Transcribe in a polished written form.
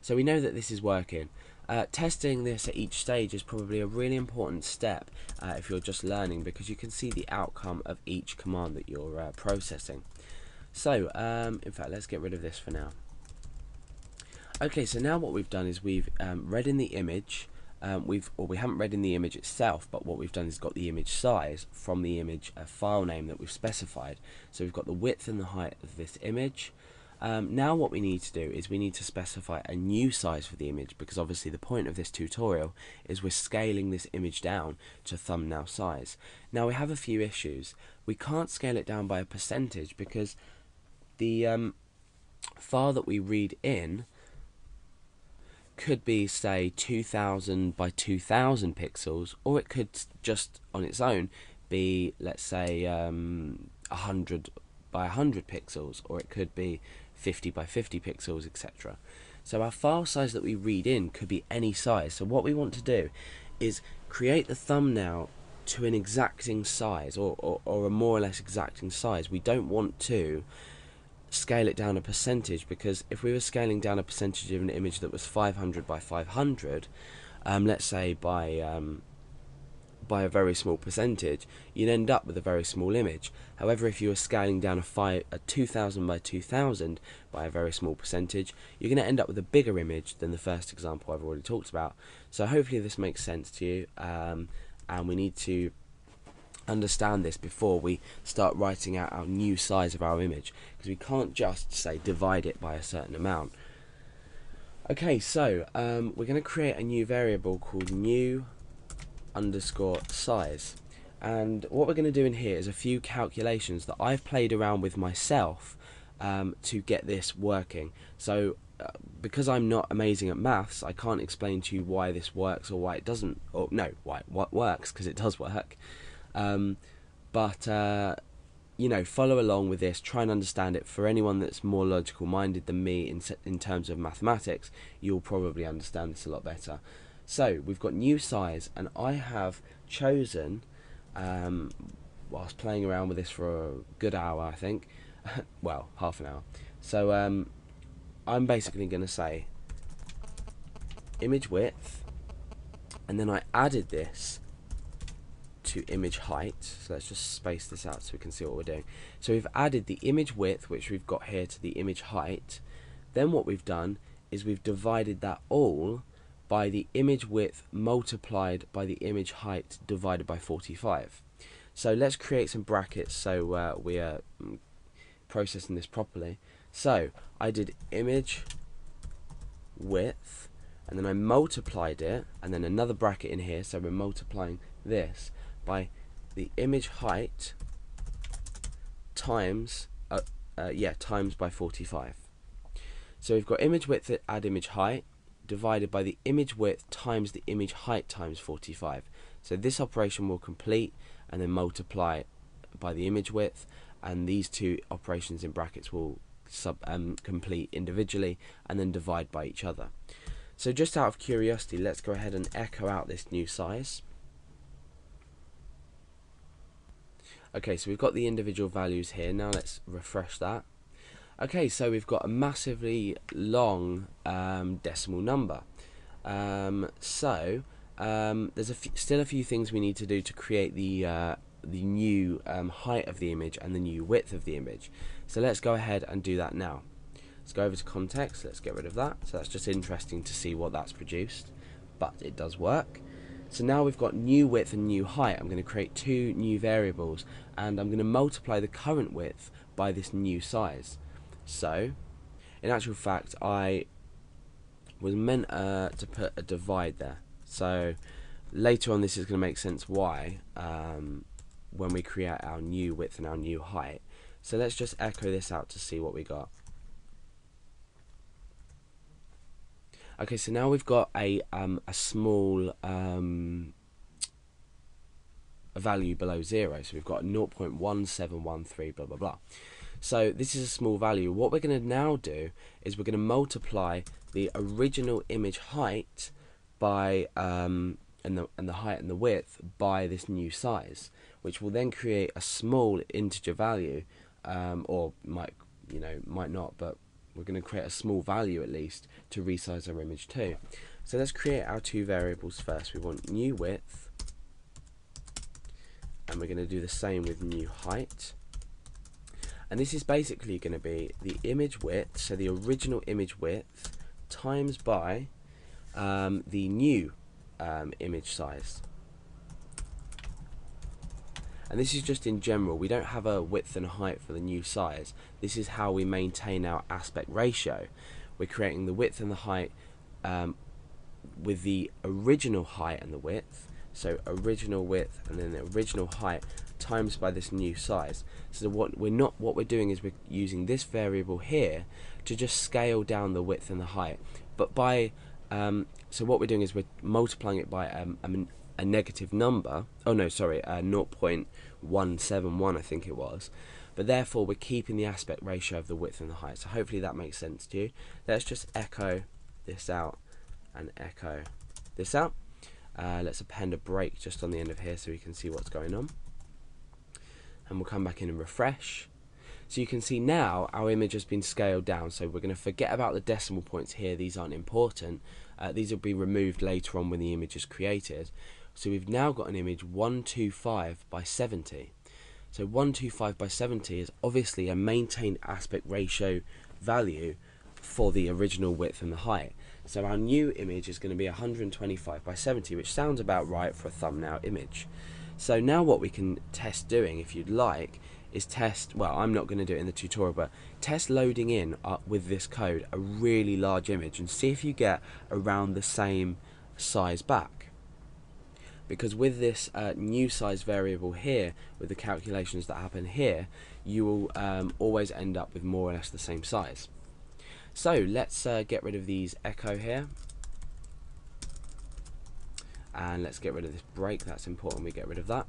So we know that this is working. Testing this at each stage is probably a really important step if you're just learning, because you can see the outcome of each command that you're processing. So in fact, let's get rid of this for now. Okay, so now what we've done is we've read in the image. We haven't read in the image itself, but what we've done is got the image size from the image file name that we've specified. So we've got the width and the height of this image. Now what we need to do is we need to specify a new size for the image, because obviously the point of this tutorial is we're scaling this image down to thumbnail size. Now we have a few issues. We can't scale it down by a percentage because the file that we read in could be, say, 2000 by 2000 pixels, or it could just on its own be, let's say, 100 by 100 pixels, or it could be 50 by 50 pixels, etc. So our file size that we read in could be any size. So what we want to do is create the thumbnail to an exacting size, or a more or less exacting size. We don't want to scale it down a percentage, because if we were scaling down a percentage of an image that was 500 by 500, let's say by a very small percentage, you'd end up with a very small image. However, if you were scaling down a 2000 by 2000 by a very small percentage, you're going to end up with a bigger image than the first example I've already talked about. So hopefully this makes sense to you, and we need to understand this before we start writing out our new size of our image, because we can't just say divide it by a certain amount. Okay, so we're going to create a new variable called new underscore size, and what we're going to do in here is a few calculations that I've played around with myself to get this working. So because I'm not amazing at maths, I can't explain to you why this works or why it doesn't, or no, why what works, because it does work. But you know, follow along with this, try and understand it. For anyone that's more logical minded than me in terms of mathematics, you'll probably understand this a lot better. So we've got new size, and I have chosen, whilst playing around with this for a good hour, I think, well, half an hour. So I'm basically going to say image width, and then I added this to image height. So let's just space this out so we can see what we're doing. So we've added the image width, which we've got here, to the image height. Then what we've done is we've divided that all by the image width multiplied by the image height divided by 45. So let's create some brackets so we are processing this properly. So I did image width, and then I multiplied it, and then another bracket in here, so we're multiplying this by the image height times times by 45. So we've got image width add image height divided by the image width times the image height times 45. So this operation will complete and then multiply by the image width, and these two operations in brackets will complete individually and then divide by each other. So just out of curiosity, let's go ahead and echo out this new size. Okay, so we've got the individual values here. Now let's refresh that. Okay, so we've got a massively long decimal number. There's still a few things we need to do to create the new height of the image and the new width of the image. So let's go ahead and do that now. Let's go over to context. Let's get rid of that. So that's just interesting to see what that's produced, but it does work. So now we've got new width and new height. I'm going to create two new variables, and I'm going to multiply the current width by this new size. So in actual fact, I was meant to put a divide there. So later on this is going to make sense why when we create our new width and our new height. So let's just echo this out to see what we got. Okay, so now we've got a small a value below 0. So we've got 0.1713 blah blah blah. So this is a small value. What we're going to now do is we're going to multiply the original image height by and the height and the width by this new size, which will then create a small integer value, or might not, but we're going to create a small value at least to resize our image to. So let's create our two variables first. We want new width, and we're going to do the same with new height. And this is basically going to be the image width, so the original image width, times by the new image size. And this is just in general. We don't have a width and a height for the new size. This is how we maintain our aspect ratio. We're creating the width and the height with the original height and the width. So original width and then the original height times by this new size. So what we're doing is we're using this variable here to just scale down the width and the height. But by so what we're doing is we're multiplying it by a negative number. Oh no, sorry, 0.171 I think it was. But therefore we're keeping the aspect ratio of the width and the height. So hopefully that makes sense to you. Let's just echo this out and echo this out. Let's append a break just on the end of here so we can see what's going on. And we'll come back in and refresh. So you can see now our image has been scaled down. So we're going to forget about the decimal points here. These aren't important. These will be removed later on when the image is created. So we've now got an image 125 by 70. So 125 by 70 is obviously a maintained aspect ratio value for the original width and the height. So our new image is going to be 125 by 70, which sounds about right for a thumbnail image. So now what we can test doing, if you'd like, is test, well, I'm not going to do it in the tutorial, but test loading in with this code a really large image and see if you get around the same size back. Because with this new size variable here, with the calculations that happen here, you will always end up with more or less the same size. So let's get rid of these echo here, and let's get rid of this break. That's important we get rid of that.